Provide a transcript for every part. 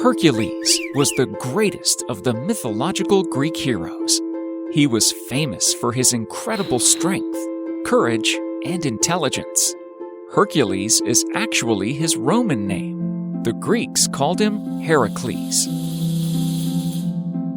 Hercules was the greatest of the mythological Greek heroes. He was famous for his incredible strength, courage, and intelligence. Hercules is actually his Roman name. The Greeks called him Heracles.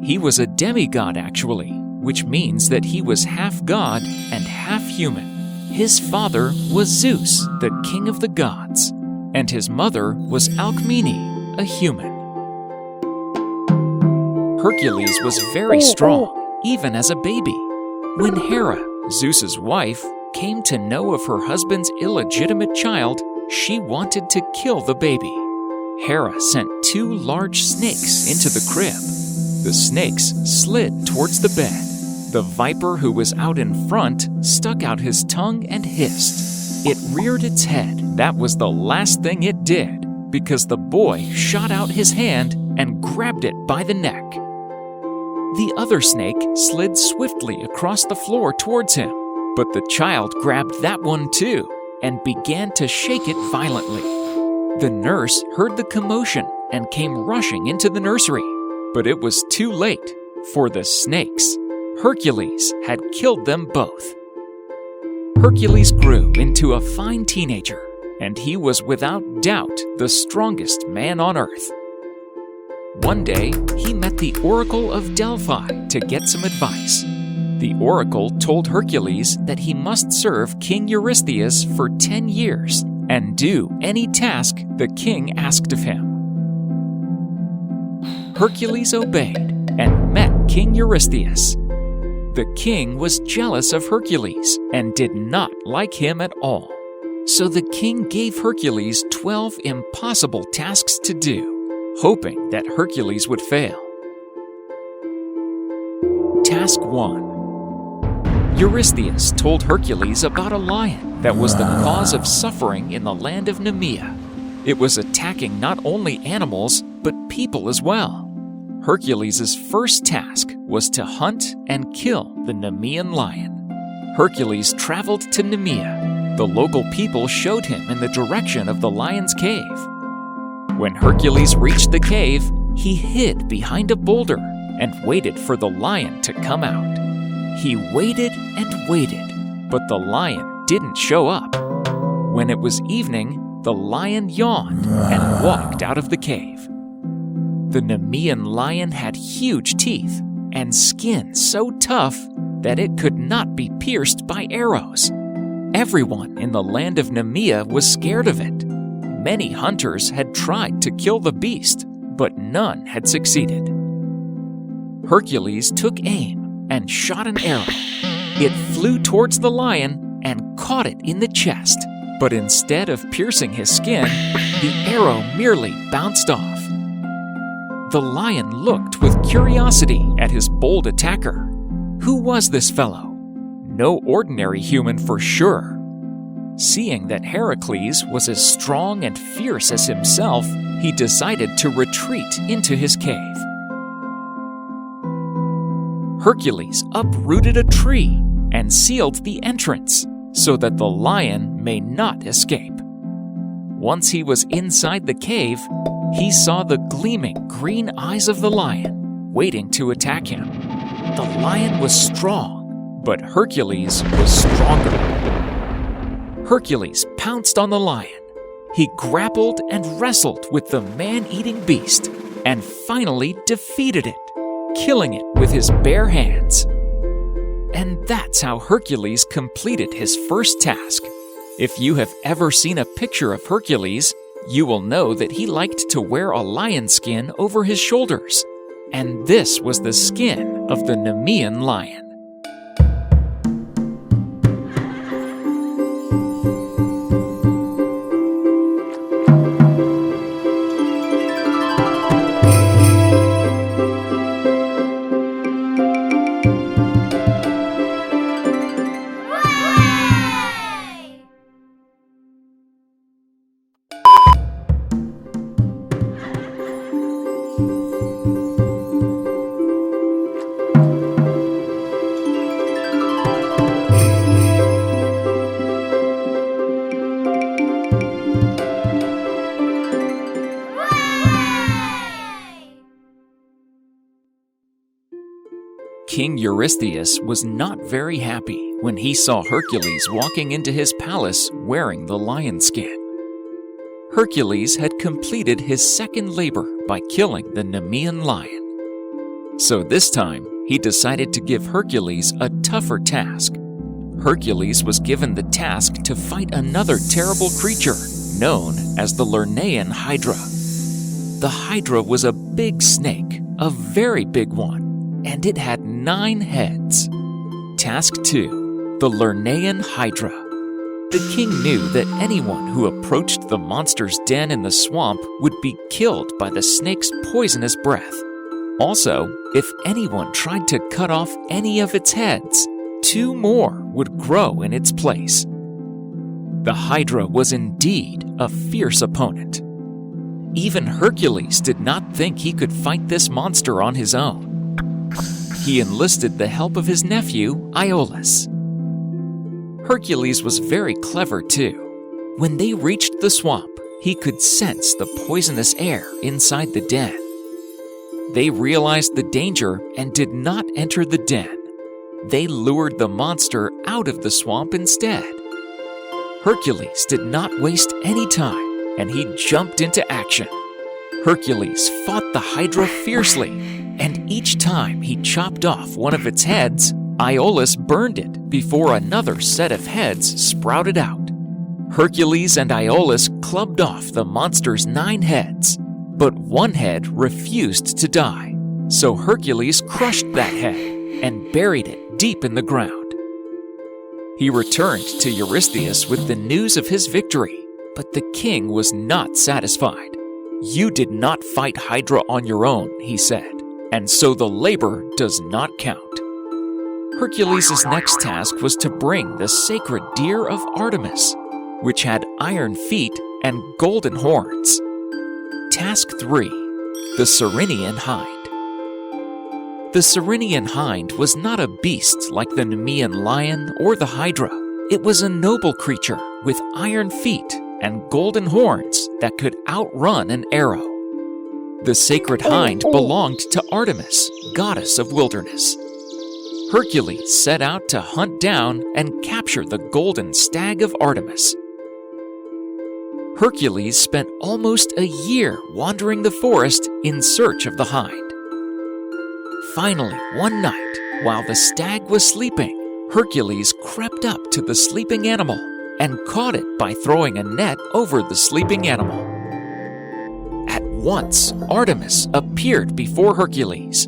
He was a demigod actually, which means that he was half god and half human. His father was Zeus, the king of the gods, and his mother was Alcmene, a human. Hercules was very strong, even as a baby. When Hera, Zeus's wife, came to know of her husband's illegitimate child, she wanted to kill the baby. Hera sent 2 large snakes into the crib. The snakes slid towards the bed. The viper who was out in front stuck out his tongue and hissed. It reared its head. That was the last thing it did, because the boy shot out his hand and grabbed it by the neck. The other snake slid swiftly across the floor towards him, but the child grabbed that one too and began to shake it violently. The nurse heard the commotion and came rushing into the nursery, but it was too late, for the snakes, Hercules, had killed them both. Hercules grew into a fine teenager, and he was without doubt the strongest man on earth. One day, he met the Oracle of Delphi to get some advice. The oracle told Hercules that he must serve King Eurystheus for 10 years and do any task the king asked of him. Hercules obeyed and met King Eurystheus. The king was jealous of Hercules and did not like him at all. So the king gave Hercules 12 impossible tasks to do, hoping that Hercules would fail. Task 1. Eurystheus told Hercules about a lion that was the cause of suffering in the land of Nemea. It was attacking not only animals, but people as well. Hercules' first task was to hunt and kill the Nemean lion. Hercules traveled to Nemea. The local people showed him in the direction of the lion's cave. When Hercules reached the cave, he hid behind a boulder and waited for the lion to come out. He waited and waited, but the lion didn't show up. When it was evening, the lion yawned and walked out of the cave. The Nemean lion had huge teeth and skin so tough that it could not be pierced by arrows. Everyone in the land of Nemea was scared of it. Many hunters had tried to kill the beast, but none had succeeded. Hercules took aim and shot an arrow. It flew towards the lion and caught it in the chest, but instead of piercing his skin, the arrow merely bounced off. The lion looked with curiosity at his bold attacker. Who was this fellow? No ordinary human for sure. Seeing that Heracles was as strong and fierce as himself, he decided to retreat into his cave. Hercules uprooted a tree and sealed the entrance so that the lion may not escape. Once he was inside the cave, he saw the gleaming green eyes of the lion waiting to attack him. The lion was strong, but Hercules was stronger. Hercules pounced on the lion. He grappled and wrestled with the man-eating beast and finally defeated it, killing it with his bare hands. And that's how Hercules completed his first task. If you have ever seen a picture of Hercules, you will know that he liked to wear a lion skin over his shoulders. And this was the skin of the Nemean lion. King Eurystheus was not very happy when he saw Hercules walking into his palace wearing the lion skin. Hercules had completed his second labor by killing the Nemean lion. So this time, he decided to give Hercules a tougher task. Hercules was given the task to fight another terrible creature known as the Lernaean Hydra. The Hydra was a big snake, a very big one, and it had 9 heads. Task 2. The Lernaean Hydra. The king knew that anyone who approached the monster's den in the swamp would be killed by the snake's poisonous breath. Also, if anyone tried to cut off any of its heads, 2 more would grow in its place. The Hydra was indeed a fierce opponent. Even Hercules did not think he could fight this monster on his own. He enlisted the help of his nephew, Iolaus. Hercules was very clever too. When they reached the swamp, he could sense the poisonous air inside the den. They realized the danger and did not enter the den. They lured the monster out of the swamp instead. Hercules did not waste any time, and he jumped into action. Hercules fought the Hydra fiercely, and each time he chopped off one of its heads, Iolaus burned it before another set of heads sprouted out. Hercules and Iolaus clubbed off the monster's 9 heads, but one head refused to die, so Hercules crushed that head and buried it deep in the ground. He returned to Eurystheus with the news of his victory, but the king was not satisfied. "You did not fight Hydra on your own," he said, "and so the labor does not count." Hercules' next task was to bring the sacred deer of Artemis, which had iron feet and golden horns. Task 3. The Ceryneian Hind. The Ceryneian hind was not a beast like the Nemean lion or the Hydra. It was a noble creature with iron feet and golden horns that could outrun an arrow. The sacred hind belonged to Artemis, goddess of wilderness. Hercules set out to hunt down and capture the golden stag of Artemis. Hercules spent almost a year wandering the forest in search of the hind. Finally, one night, while the stag was sleeping, Hercules crept up to the sleeping animal and caught it by throwing a net over the sleeping animal. At once, Artemis appeared before Hercules.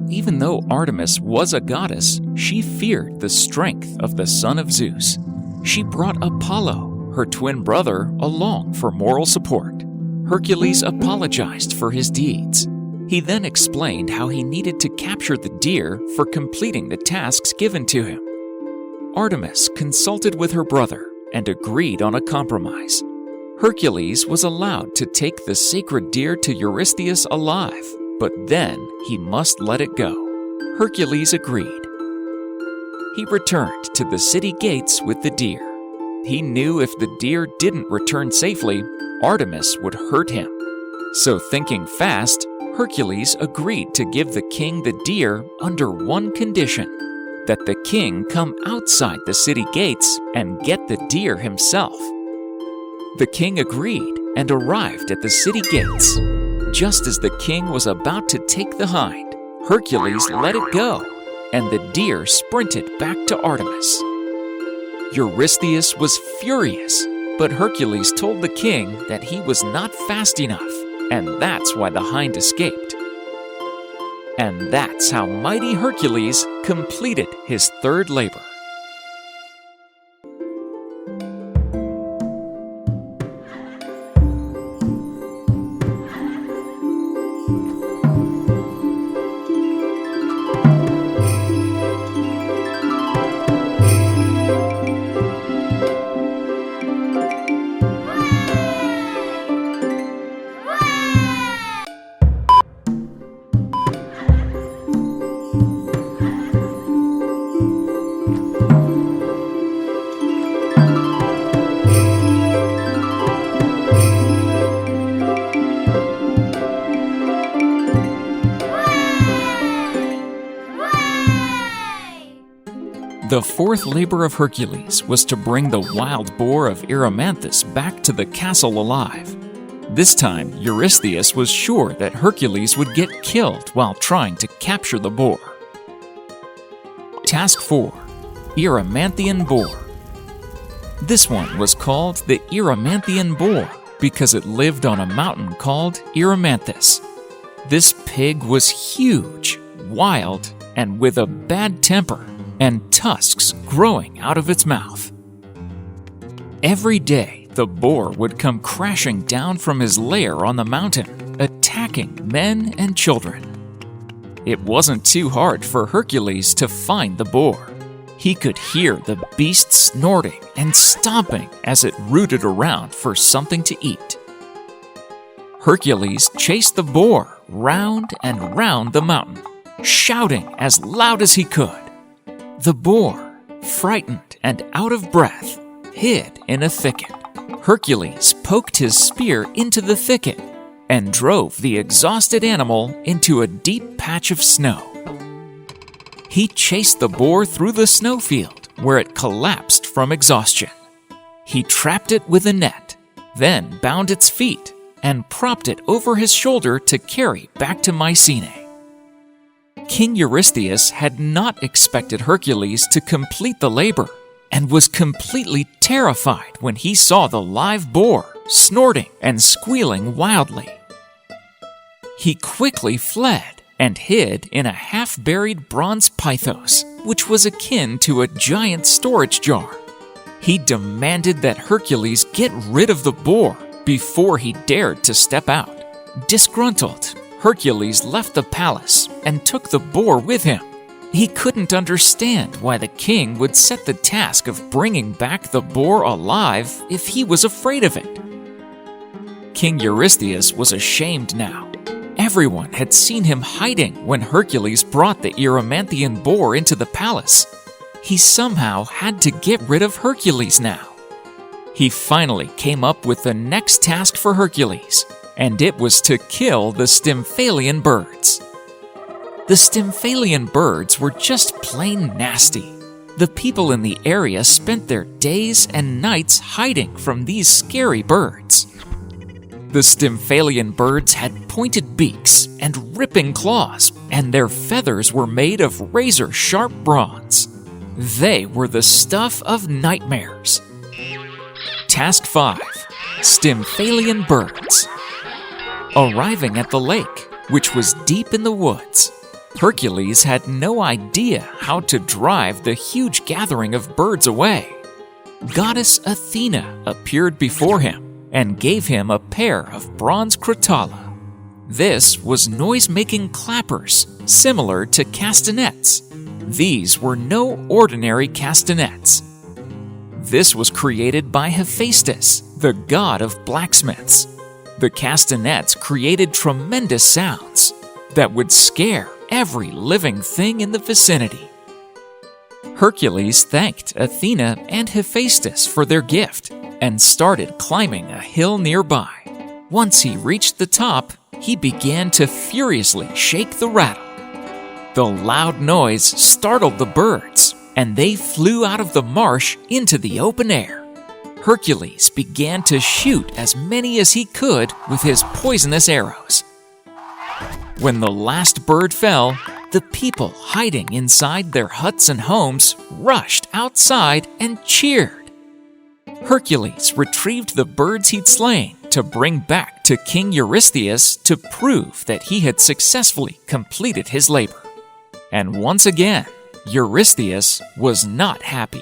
Even though Artemis was a goddess, she feared the strength of the son of Zeus. She brought Apollo, her twin brother, along for moral support. Hercules apologized for his deeds. He then explained how he needed to capture the deer for completing the tasks given to him. Artemis consulted with her brother and agreed on a compromise. Hercules was allowed to take the sacred deer to Eurystheus alive, but then he must let it go. Hercules agreed. He returned to the city gates with the deer. He knew if the deer didn't return safely, Artemis would hurt him. So thinking fast, Hercules agreed to give the king the deer under one condition: that the king come outside the city gates and get the deer himself. The king agreed and arrived at the city gates. Just as the king was about to take the hind, Hercules let it go, and the deer sprinted back to Artemis. Eurystheus was furious, but Hercules told the king that he was not fast enough, and that's why the hind escaped. And that's how mighty Hercules completed his third labor. The fourth labor of Hercules was to bring the wild boar of Erymanthus back to the castle alive. This time, Eurystheus was sure that Hercules would get killed while trying to capture the boar. Task 4. Erymanthian Boar. This one was called the Erymanthian Boar because it lived on a mountain called Erymanthus. This pig was huge, wild, and with a bad temper, and tusks growing out of its mouth. Every day, the boar would come crashing down from his lair on the mountain, attacking men and children. It wasn't too hard for Hercules to find the boar. He could hear the beast snorting and stomping as it rooted around for something to eat. Hercules chased the boar round and round the mountain, shouting as loud as he could. The boar, frightened and out of breath, hid in a thicket. Hercules poked his spear into the thicket and drove the exhausted animal into a deep patch of snow. He chased the boar through the snowfield, where it collapsed from exhaustion. He trapped it with a net, then bound its feet and propped it over his shoulder to carry back to Mycenae. King Eurystheus had not expected Hercules to complete the labor and was completely terrified when he saw the live boar snorting and squealing wildly. He quickly fled and hid in a half-buried bronze pythos, which was akin to a giant storage jar. He demanded that Hercules get rid of the boar before he dared to step out. Disgruntled, Hercules left the palace and took the boar with him. He couldn't understand why the king would set the task of bringing back the boar alive if he was afraid of it. King Eurystheus was ashamed now. Everyone had seen him hiding when Hercules brought the Erymanthian boar into the palace. He somehow had to get rid of Hercules now. He finally came up with the next task for Hercules, and it was to kill the Stymphalian birds. The Stymphalian birds were just plain nasty. The people in the area spent their days and nights hiding from these scary birds. The Stymphalian birds had pointed beaks and ripping claws, and their feathers were made of razor-sharp bronze. They were the stuff of nightmares. Task 5. Stymphalian Birds. Arriving at the lake, which was deep in the woods, Hercules had no idea how to drive the huge gathering of birds away. Goddess Athena appeared before him and gave him a pair of bronze crotala. This was noise-making clappers similar to castanets. These were no ordinary castanets. This was created by Hephaestus, the god of blacksmiths. The castanets created tremendous sounds that would scare every living thing in the vicinity. Hercules thanked Athena and Hephaestus for their gift and started climbing a hill nearby. Once he reached the top, he began to furiously shake the rattle. The loud noise startled the birds, and they flew out of the marsh into the open air. Hercules began to shoot as many as he could with his poisonous arrows. When the last bird fell, the people hiding inside their huts and homes rushed outside and cheered. Hercules retrieved the birds he'd slain to bring back to King Eurystheus to prove that he had successfully completed his labor. And once again, Eurystheus was not happy.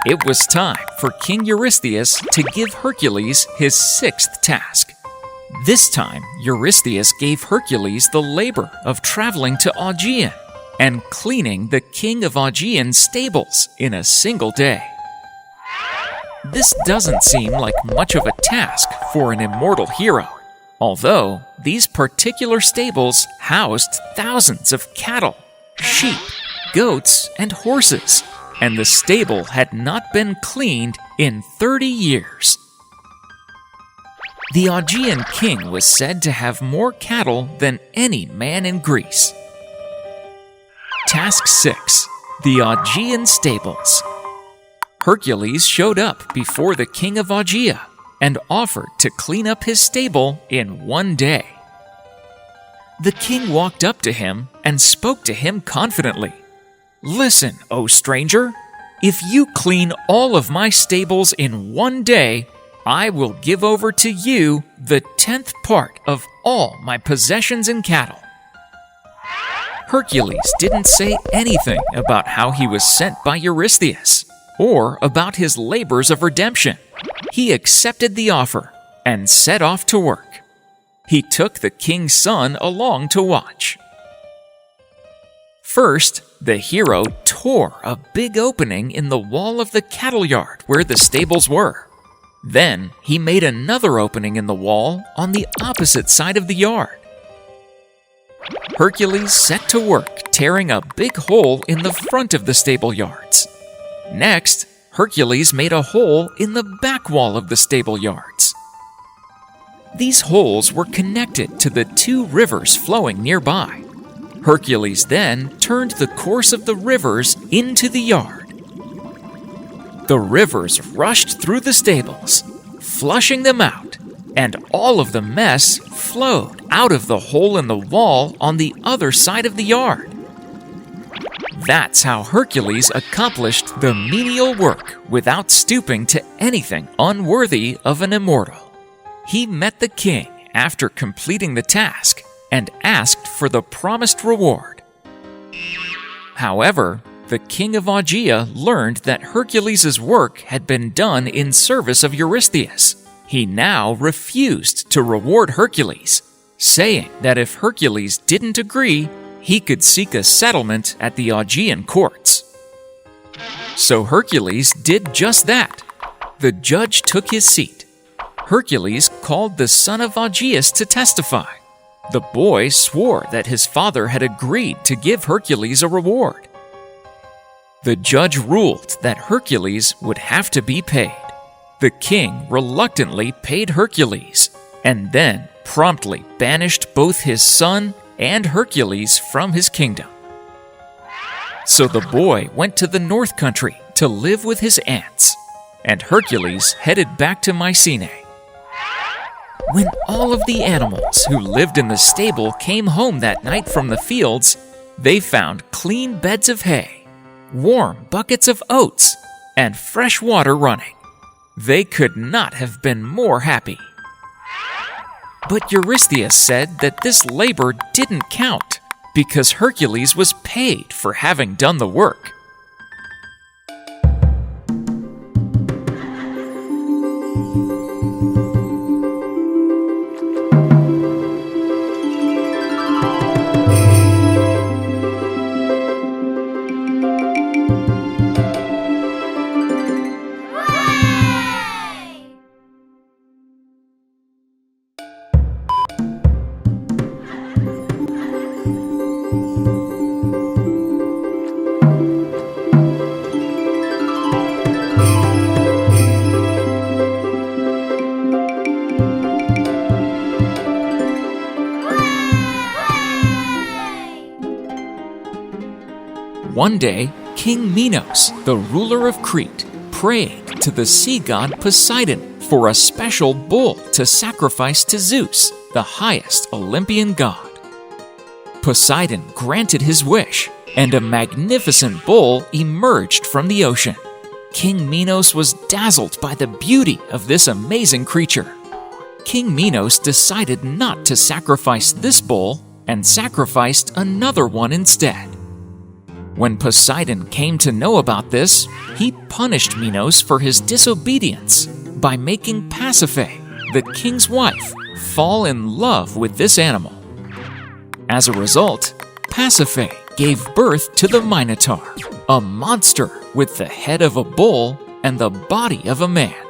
It was time for King Eurystheus to give Hercules his sixth task. This time, Eurystheus gave Hercules the labor of traveling to Augean and cleaning the king of Augean's stables in a single day. This doesn't seem like much of a task for an immortal hero, although these particular stables housed thousands of cattle, sheep, goats, and horses, and the stable had not been cleaned in 30 years. The Augean king was said to have more cattle than any man in Greece. Task 6. The Augean Stables. Hercules showed up before the king of Augea and offered to clean up his stable in one day. The king walked up to him and spoke to him confidently. "Listen, O stranger, if you clean all of my stables in one day, I will give over to you the 10th part of all my possessions and cattle." Hercules didn't say anything about how he was sent by Eurystheus or about his labors of redemption. He accepted the offer and set off to work. He took the king's son along to watch. First, the hero tore a big opening in the wall of the cattle yard where the stables were. Then he made another opening in the wall on the opposite side of the yard. Hercules set to work tearing a big hole in the front of the stable yards. Next, Hercules made a hole in the back wall of the stable yards. These holes were connected to the two rivers flowing nearby. Hercules then turned the course of the rivers into the yard. The rivers rushed through the stables, flushing them out, and all of the mess flowed out of the hole in the wall on the other side of the yard. That's how Hercules accomplished the menial work without stooping to anything unworthy of an immortal. He met the king after completing the task and asked for the promised reward. However, the king of Augea learned that Hercules' work had been done in service of Eurystheus. He now refused to reward Hercules, saying that if Hercules didn't agree, he could seek a settlement at the Augean courts. So Hercules did just that. The judge took his seat. Hercules called the son of Augeas to testify. The boy swore that his father had agreed to give Hercules a reward. The judge ruled that Hercules would have to be paid. The king reluctantly paid Hercules, and then promptly banished both his son and Hercules from his kingdom. So the boy went to the north country to live with his aunts, and Hercules headed back to Mycenae. When all of the animals who lived in the stable came home that night from the fields, they found clean beds of hay, warm buckets of oats, and fresh water running. They could not have been more happy. But Eurystheus said that this labor didn't count because Hercules was paid for having done the work. One day, King Minos, the ruler of Crete, prayed to the sea god Poseidon for a special bull to sacrifice to Zeus, the highest Olympian god. Poseidon granted his wish, and a magnificent bull emerged from the ocean. King Minos was dazzled by the beauty of this amazing creature. King Minos decided not to sacrifice this bull and sacrificed another one instead. When Poseidon came to know about this, he punished Minos for his disobedience by making Pasiphae, the king's wife, fall in love with this animal. As a result, Pasiphae gave birth to the Minotaur, a monster with the head of a bull and the body of a man.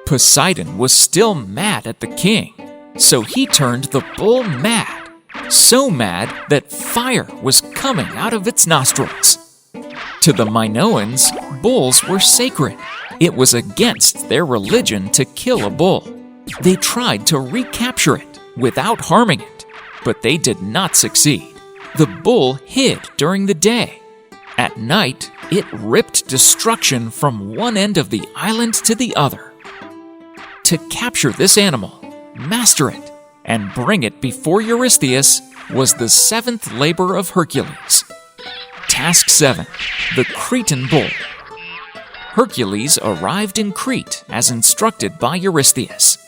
Poseidon was still mad at the king, so he turned the bull mad, so mad that fire was coming out of its nostrils. To the Minoans, bulls were sacred. It was against their religion to kill a bull. They tried to recapture it without harming it, but they did not succeed. The bull hid during the day. At night, it ripped destruction from one end of the island to the other. To capture this animal, master it, and bring it before Eurystheus was the seventh labor of Hercules. Task 7. The Cretan Bull. Hercules arrived in Crete as instructed by Eurystheus.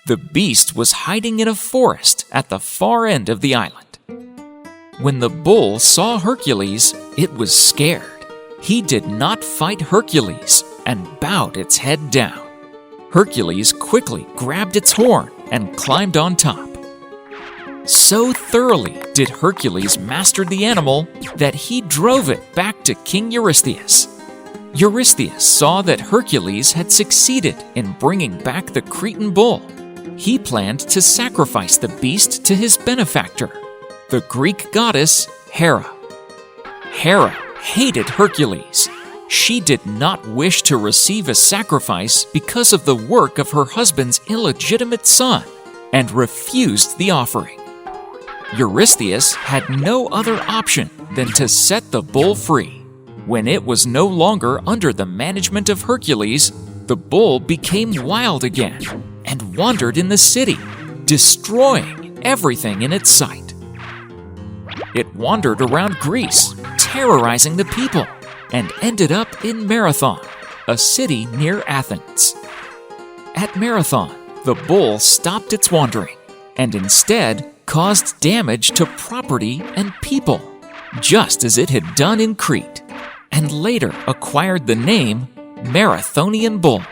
The beast was hiding in a forest at the far end of the island. When the bull saw Hercules, it was scared. He did not fight Hercules and bowed its head down. Hercules quickly grabbed its horn and climbed on top. So thoroughly did Hercules master the animal that he drove it back to King Eurystheus. Eurystheus saw that Hercules had succeeded in bringing back the Cretan bull. He planned to sacrifice the beast to his benefactor, the Greek goddess Hera. Hera hated Hercules. She did not wish to receive a sacrifice because of the work of her husband's illegitimate son and refused the offering. Eurystheus had no other option than to set the bull free. When it was no longer under the management of Hercules, the bull became wild again and wandered in the city, destroying everything in its sight. It wandered around Greece, terrorizing the people, and ended up in Marathon, a city near Athens. At Marathon, the bull stopped its wandering and instead caused damage to property and people, just as it had done in Crete, and later acquired the name Marathonian Bull.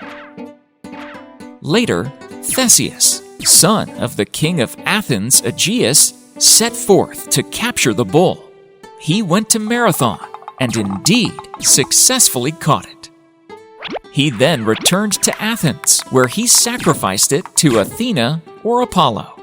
Later, Theseus, son of the king of Athens, Aegeus, set forth to capture the bull. He went to Marathon and indeed successfully caught it. He then returned to Athens, where he sacrificed it to Athena or Apollo.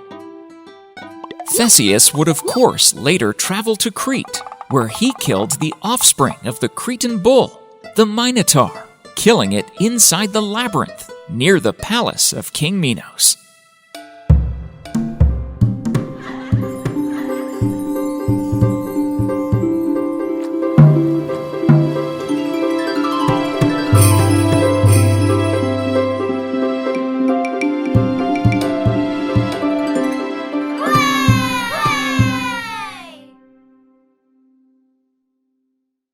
Theseus would of course later travel to Crete, where he killed the offspring of the Cretan bull, the Minotaur, killing it inside the labyrinth near the palace of King Minos.